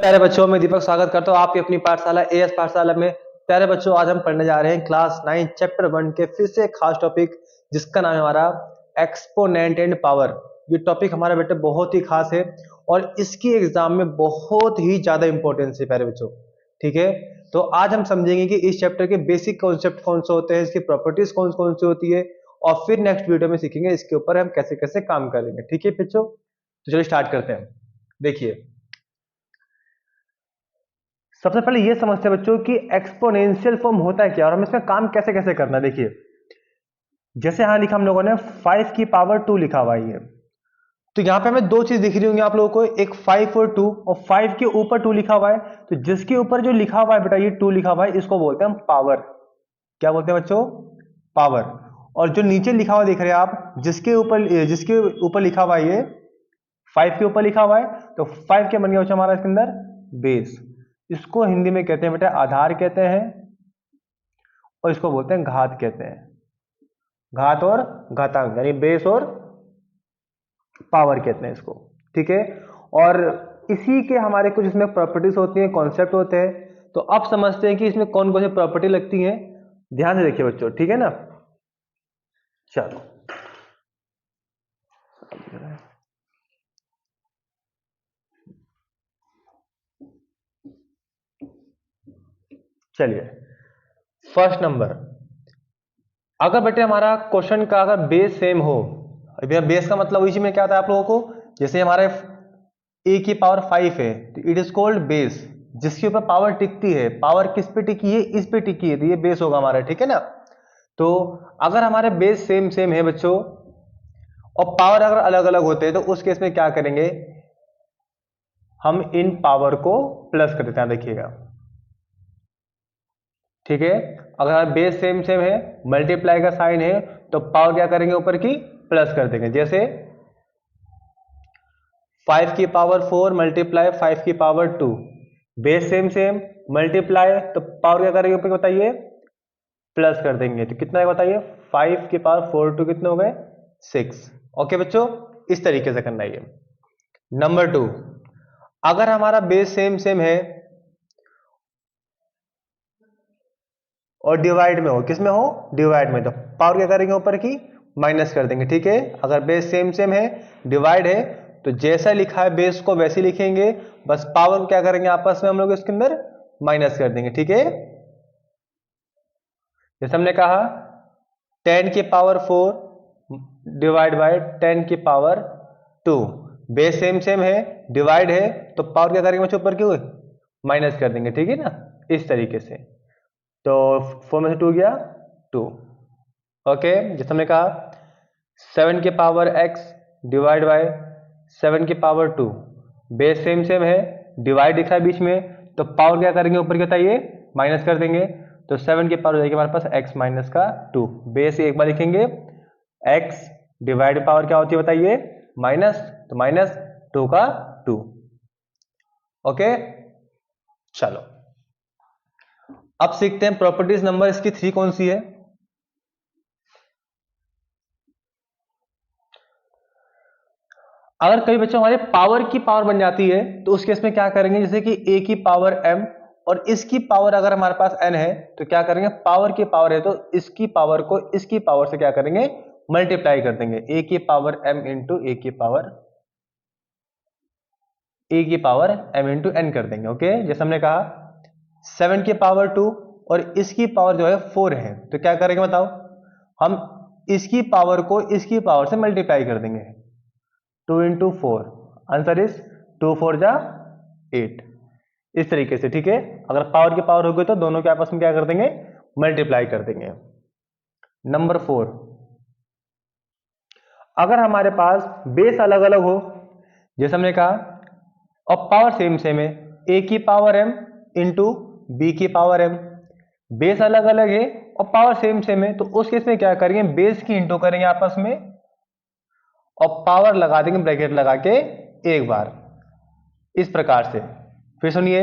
प्यारे बच्चों, मैं दीपक स्वागत करता हूँ आपकी अपनी पाठशाला एएस पाठशाला में। प्यारे बच्चों, आज हम पढ़ने जा रहे हैं क्लास 9 चैप्टर 1 के फिर से एक खास टॉपिक जिसका नाम है हमारा एक्सपोनेंट एंड पावर। ये टॉपिक हमारे बेटे बहुत ही खास है और इसकी एग्जाम में बहुत ही ज्यादा इंपॉर्टेंस है प्यारे बच्चों। ठीक है, तो आज हम समझेंगे कि इस चैप्टर के बेसिक कॉन्सेप्ट कौन से होते हैं, इसकी प्रॉपर्टीज कौन कौन सी होती है और फिर नेक्स्ट वीडियो में सीखेंगे इसके ऊपर हम कैसे कैसे काम करेंगे। ठीक है बच्चों, तो चलिए स्टार्ट करते हैं। देखिए, सबसे पहले ये समझते हैं बच्चों कि एक्सपोनेंशियल फॉर्म होता है क्या और हम इसमें काम कैसे कैसे करना है। देखिए, जैसे यहां लिखा हम लोगों ने 5 की पावर 2 लिखा हुआ है, तो यहां पे हमें दो चीज दिख रही होंगी आप लोगों को, एक 5 और 2, और 5 के ऊपर 2 लिखा हुआ है। तो जिसके ऊपर जो लिखा हुआ है बेटा, ये 2 लिखा हुआ है, इसको बोलते हैं हम पावर। क्या बोलते हैं बच्चों? पावर। और जो नीचे लिखा हुआ देख रहे हैं आप, जिसके ऊपर लिखा हुआ है, ये 5 के ऊपर लिखा हुआ है, तो 5 क्या बन गया बच्चों हमारा इसके अंदर? बेस। इसको हिंदी में कहते हैं बेटा आधार कहते हैं, और इसको बोलते हैं घात कहते हैं। घात और घातांक यानी बेस और पावर कहते हैं इसको। ठीक है, और इसी के हमारे कुछ इसमें प्रॉपर्टीज होती हैं, कॉन्सेप्ट होते हैं। तो अब समझते हैं कि इसमें कौन कौन सी प्रॉपर्टी लगती हैं। ध्यान से देखिए बच्चों, ठीक है ना। चलो, चलिए फर्स्ट नंबर, अगर बेटे हमारा क्वेश्चन का अगर बेस सेम हो, अभी बेस का मतलब इसी में क्या आता है आप लोगों को, जैसे हमारे a की पावर 5 है तो इट इज कॉल्ड बेस। जिसके ऊपर पावर टिकती है, पावर किस पे टिकी है? इस पे टिकी है, तो ये बेस होगा हमारा। ठीक है ना। तो अगर हमारे बेस सेम सेम है बच्चों और पावर अगर अलग अलग होते हैं, तो उस केस में क्या करेंगे, हम इन पावर को प्लस कर देते हैं। देखिएगा, ठीक है, अगर बेस सेम सेम है, मल्टीप्लाई का साइन है, तो पावर क्या करेंगे ऊपर की? प्लस कर देंगे। जैसे 5 की पावर 4 मल्टीप्लाई 5 की power 2, base same same, multiply, तो पावर क्या करेंगे ऊपर बताइए? प्लस कर देंगे। तो कितना है बताइए? 5 की पावर 4 2 कितने हो गए? 6। ओके बच्चों, इस तरीके से करना है। नंबर 2, अगर हमारा बेस सेम सेम है और डिवाइड में हो, किस में हो? डिवाइड में, तो पावर क्या करेंगे ऊपर की? माइनस कर देंगे। ठीक है, अगर बेस सेम सेम है, डिवाइड है, तो जैसा लिखा है बेस को वैसे लिखेंगे, बस पावर को क्या करेंगे आपस में हम लोग इसके अंदर माइनस कर देंगे। ठीक है, जैसे हमने कहा 10 की पावर 4 डिवाइड बाय 10 की पावर 2, बेस सेम सेम है, डिवाइड है, तो पावर क्या करेंगे बच्चों ऊपर की? माइनस कर देंगे। ठीक है ना, इस तरीके से। तो 4 में से 2 गया 2। ओके, जैसे हमने कहा 7 की पावर x डिवाइड बाय 7 की पावर 2, बेस सेम सेम है, डिवाइड दिखा है बीच में, तो पावर क्या करेंगे ऊपर की बताइए? माइनस कर देंगे। तो 7 की पावर जाएगी हमारे पास x माइनस का 2, बेस एक बार लिखेंगे, x डिवाइड पावर क्या होती है बताइए? माइनस, तो माइनस 2 का 2। ओके, चलो अब सीखते हैं प्रॉपर्टीज नंबर इसकी 3 कौन सी है। अगर कई बच्चों हमारे पावर की पावर बन जाती है, तो उस केस में क्या करेंगे, जैसे कि a की पावर m और इसकी पावर अगर हमारे पास n है, तो क्या करेंगे, पावर की पावर है तो इसकी पावर को इसकी पावर से क्या करेंगे? मल्टीप्लाई कर देंगे। a की पावर m इंटू a की पावर m इंटू n कर देंगे। ओके, जैसे हमने कहा 7 की पावर 2 और इसकी पावर जो है 4 है, तो क्या करेंगे बताओ? हम इसकी पावर को इसकी पावर से मल्टीप्लाई कर देंगे। 2 इंटू 4, आंसर इज 2 4 जा 8। इस तरीके से। ठीक है, अगर पावर की पावर हो गई तो दोनों के आपस में क्या कर देंगे? मल्टीप्लाई कर देंगे। नंबर 4, अगर हमारे पास बेस अलग अलग हो, जैसे हमने कहा, और पावर सेम सेम है, a की पावर m इंटू बी की पावर m, बेस अलग अलग है और पावर सेम सेम है, तो उस केस में क्या करेंगे? बेस की इंटू करेंगे आपस में और पावर लगा देंगे ब्रैकेट लगा के एक बार, इस प्रकार से। फिर सुनिए,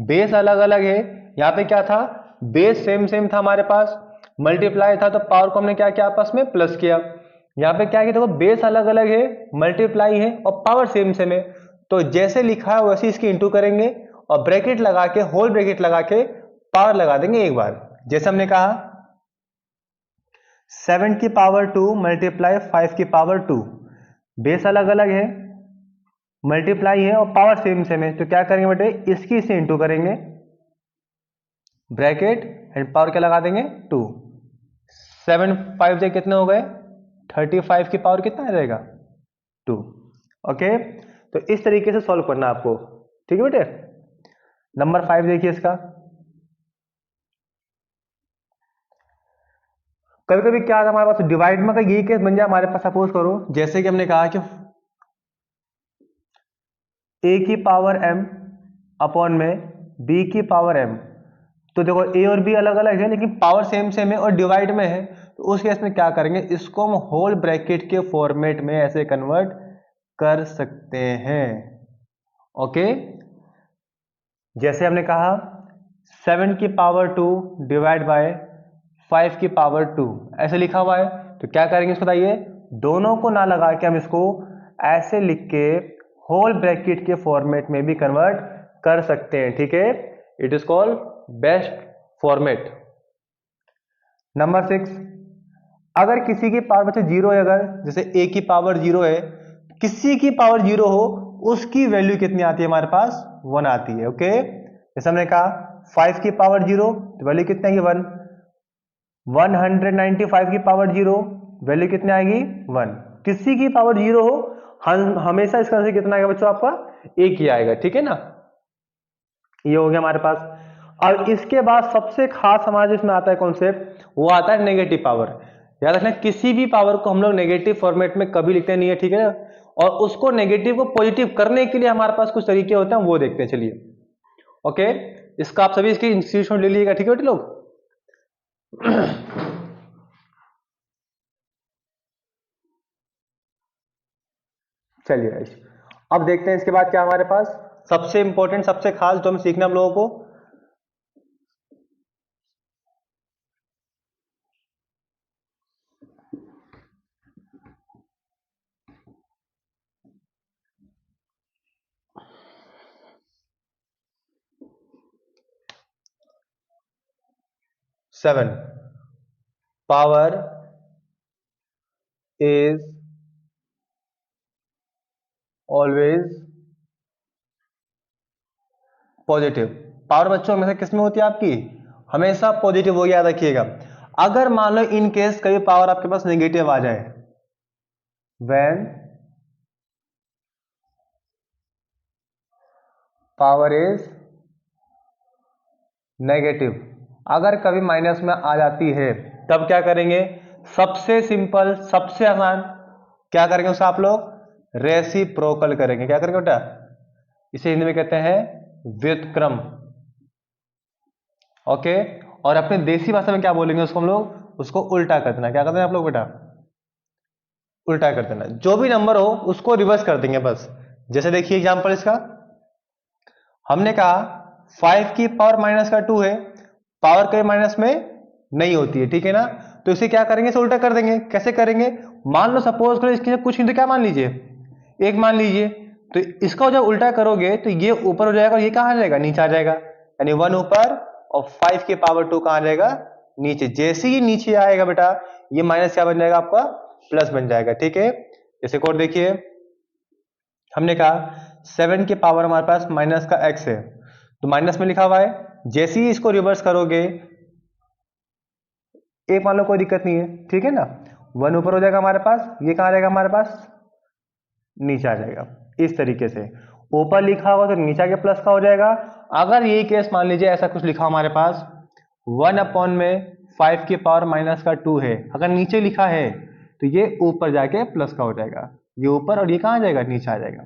बेस अलग अलग है, यहां पे क्या था? बेस सेम सेम था हमारे पास, मल्टीप्लाई था, तो पावर को हमने क्या किया? आपस में प्लस किया। यहां पे क्या किया? देखो, बेस अलग अलग है, मल्टीप्लाई है और पावर सेम सेम है, तो जैसे लिखा है वैसे इसकी इंटू करेंगे और ब्रैकेट लगा के, होल ब्रैकेट लगा के पावर लगा देंगे एक बार। जैसे हमने कहा 7 की पावर 2 मल्टीप्लाई 5 की पावर 2, बेस अलग अलग है, मल्टीप्लाई है और पावर सेम सेम है, तो क्या करेंगे बेटे, इसकी से इंटू करेंगे, ब्रैकेट एंड पावर क्या लगा देंगे 2। 7 5 से कितने हो गए, 35 की पावर कितना आ जाएगा 2। ओके, तो इस तरीके से सॉल्व करना आपको, ठीक है बेटे। नंबर 5 देखिए इसका। कभी कभी क्या आता है हमारे पास डिवाइड में, का यही केस बन जाए हमारे पास, सपोज करो जैसे कि हमने कहा कि a की पावर m अपॉन में b की पावर m, तो देखो a और b अलग अलग है लेकिन पावर सेम सेम है और डिवाइड में है, तो उस केस में क्या करेंगे, इसको हम होल ब्रैकेट के फॉर्मेट में ऐसे कन्वर्ट कर सकते हैं। ओके, जैसे हमने कहा 7 की पावर 2 डिवाइड बाय 5 की पावर 2 ऐसे लिखा हुआ है, तो क्या करेंगे इसको बताइए, दोनों को ना लगा के हम इसको ऐसे लिख के होल ब्रैकेट के फॉर्मेट में भी कन्वर्ट कर सकते हैं, ठीक है। It is called best format. Number 6, अगर किसी की पावर बचे 0 है, अगर जैसे a की पावर 0 है, किसी की पावर 0 हो, उसकी वैल्यू कितनी आती है हमारे पास, 1 आती है। ओके, जैसे हमने कहा 5 की पावर 0 तो वैल्यू कितनी आएगी 1, 195 की पावर 0 वैल्यू कितनी आएगी 1। किसी की पावर 0 हो, हमेशा इसका आंसर कितना आएगा बच्चों, आपका 1 ही आएगा, ठीक है ना। ये हो गया हमारे पास। और इसके बाद सबसे खास हमारा जिसमें आता है कॉन्सेप्ट, वो आता है नेगेटिव पावर। याद रखना, किसी भी पावर को हम लोग नेगेटिव फॉर्मेट में कभी लिखते नहीं है, ठीक है ना। और उसको नेगेटिव को पॉजिटिव करने के लिए हमारे पास कुछ तरीके होते हैं, वो देखते हैं, चलिए। ओके, इसका आप सभी इसकी इंस्टीट्यूशन ले लीजिएगा, ठीक है बेटे लोग। चलिए गाइस, अब देखते हैं इसके बाद क्या हमारे पास सबसे इंपॉर्टेंट, सबसे खास जो हमें सीखना हम लोगों को। Seven, power is always positive. Power बच्चों हमेशा किस में होती है आपकी, हमेशा पॉजिटिव हो, याद रखिएगा। अगर मान लो इन केस कभी पावर आपके पास नेगेटिव आ जाए, व्हेन पावर इज नेगेटिव, अगर कभी माइनस में आ जाती है, तब क्या करेंगे, सबसे सिंपल, सबसे आसान, क्या करेंगे उसका आप लोग, रेसिप्रोकल करेंगे। क्या करेंगे बेटा, इसे हिंदी में कहते हैं व्युत्क्रम। ओके, और अपने देसी भाषा में क्या बोलेंगे उसको हम लोग, उसको उल्टा कर देना। क्या कर देना आप लोग बेटा, उल्टा कर देना। जो भी नंबर हो उसको रिवर्स कर देंगे बस। जैसे देखिए एग्जांपल इसका, हमने कहा 5 की पावर माइनस का 2 है, पावर के माइनस में नहीं होती है, ठीक है ना। तो इसे क्या करेंगे, इसे उल्टा कर देंगे। कैसे करेंगे, मान लो सपोज करो इसके कुछ नहीं तो क्या मान लीजिए, 1 मान लीजिए, तो इसका जब उल्टा करोगे तो ये ऊपर हो जाएगा और ये कहां आ जाएगा, नीचे आ जाएगा। यानी 1 ऊपर और 5 की पावर 2 कहां आ जाएगा, नीचे। जैसे ही नीचे आएगा बेटा, ये माइनस क्या बन जाएगा आपका, प्लस बन जाएगा, ठीक है। जैसे कोड देखिए, हमने कहा 7 की पावर हमारे पास माइनस का x है, तो माइनस में लिखा हुआ है। जैसे ही इसको रिवर्स करोगे, एक मान लो कोई दिक्कत नहीं है, ठीक है ना, 1 ऊपर हो जाएगा हमारे पास, ये कहां आ जाएगा हमारे पास, नीचे आ जाएगा। इस तरीके से ऊपर लिखा होगा तो नीचे आके प्लस का हो जाएगा। अगर यही केस मान लीजिए ऐसा कुछ लिखा हमारे पास, 1 अपॉन में 5 की पावर माइनस का 2 है, अगर नीचे लिखा है तो ये ऊपर जाके प्लस का हो जाएगा, ये ऊपर और ये कहां आ जाएगा, नीचे आ जाएगा।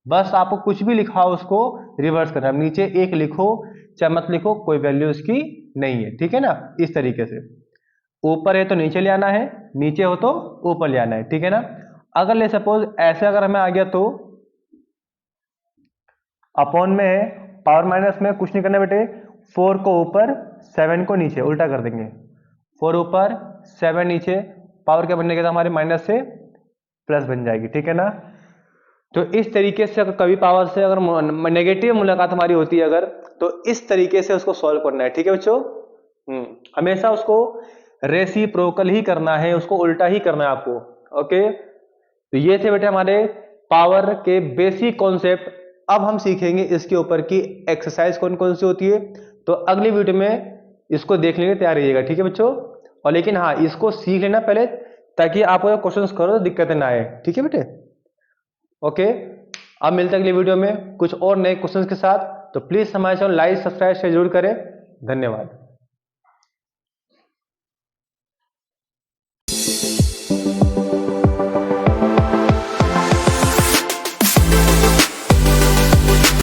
बस आपको कुछ भी लिखा हो उसको रिवर्स करना, नीचे 1 लिखो चाहे मत लिखो, कोई वैल्यू उसकी नहीं है, ठीक है ना। इस तरीके से ऊपर है तो नीचे ले आना है, नीचे हो तो ऊपर ले आना है, ठीक है ना। अगर ले सपोज ऐसे अगर हमें आ गया, तो अपॉन में है, पावर माइनस में कुछ नहीं करना बेटे, 4 को ऊपर 7 को नीचे, उल्टा कर देंगे। 4 ऊपर 7 नीचे, पावर क्या बनने के हमारे माइनस से प्लस बन जाएगी, ठीक है ना। तो इस तरीके से अगर कभी पावर से अगर नेगेटिव मुलाकात हमारी होती है अगर, तो इस तरीके से उसको सॉल्व करना है। ठीक है बच्चों, हमेशा उसको रेसिप्रोकल ही करना है, उसको उल्टा ही करना है आपको। ओके, तो ये थे बेटे हमारे पावर के बेसिक कॉन्सेप्ट। अब हम सीखेंगे इसके ऊपर की एक्सरसाइज कौन कौन सी होती है, तो अगली वीडियो में इसको देखने के तैयार रहिएगा। ठीक है बच्चों, और लेकिन हाँ, इसको सीख लेना पहले, ताकि आपको क्वेश्चंस करो तो दिक्कतें ना आए। ठीक है बेटे, ओके। अब मिलते हैं अगली वीडियो में कुछ और नए क्वेश्चंस के साथ। तो प्लीज हमारे चैनल लाइक सब्सक्राइब शेयर जरूर करें। धन्यवाद।